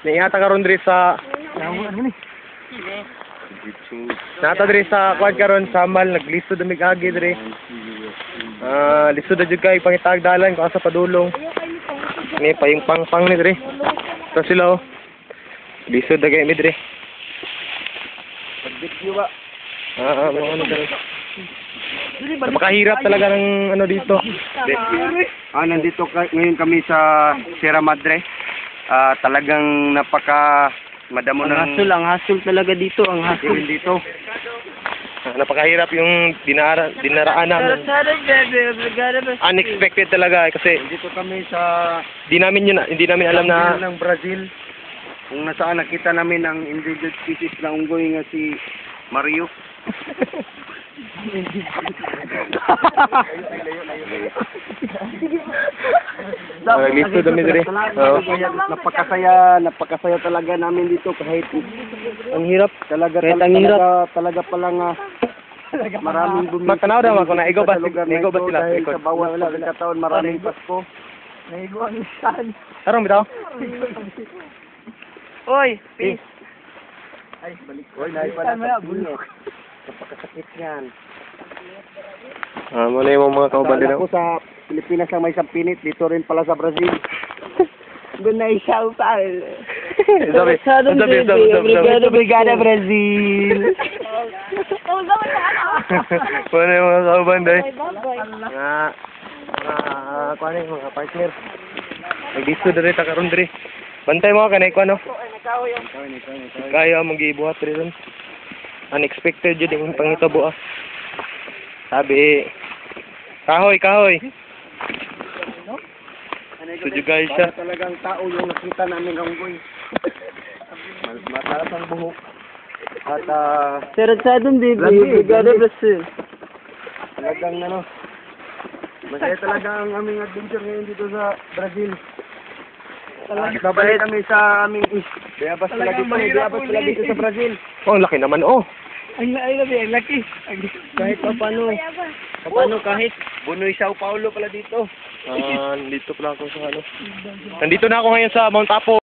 Niingata karon diri sa nata diri sa kuan karon sa Amal naglisod mig agi diri. Lisod na jud kay pangitag dalan ko sa padulong. Ni payong pangpang ni diri. So sila oh. Lisod na kay mi diri. Video ba? Mga ano diri. Napakahirap talaga ng ano dito. Nandito ngayon kami sa Sierra Madre. Talagang madamo ng Ang hassle talaga dito, ang hassle dito. Napakahirap yung dinaraan namin. Unexpected talaga kasi Dito kami sa hindi namin alam na ng Brazil. Kung nasaan nakita namin ang endangered species na unggoy nga si Mario. Lisod kami diri. Napakasaya talaga namin dito kahit Ang hirap talaga palang maraming bumibili. Magtanaw daw ako na igo ba sila dahil likod. sa bawat pagkakataon maraming Pasko. Naigo ang isan. Tarong bitaw. Oy, peace. Ay, balik. Oy, naay pala sa bunot. Napakasakit yan. Muna yung mga kauban din Ako sa Pilipinas lang may isang pinit, dito rin pala sa Brazil. Gunay siya pa. Sabi. Obrigado, Brazil. Muna yung mga kauban din. Kuha na yung mga partner. Nag-iso na rin karon diri. Bantay mo kanay ko ano? Kaya mag-ibuhat rin. Unexpected yun yung pangitabo ah. Sabi kahoy. So guys siya. Talagang tao yung nakita namin ng unggoy. Matalas ang buhok. At Seradsadong baby. Obrigado, Brazil. talagang masaya talaga ang aming adventure ngayon dito sa Brazil. Babalik kami sa aming Bayabas pala dito sa Brazil. Oh, ang laki naman oh. Ang laki. Kahit paano kahit Bunoy Sao Paulo pala dito. Nandito pala ako sa ano. Nandito na ako ngayon sa Mount Apo.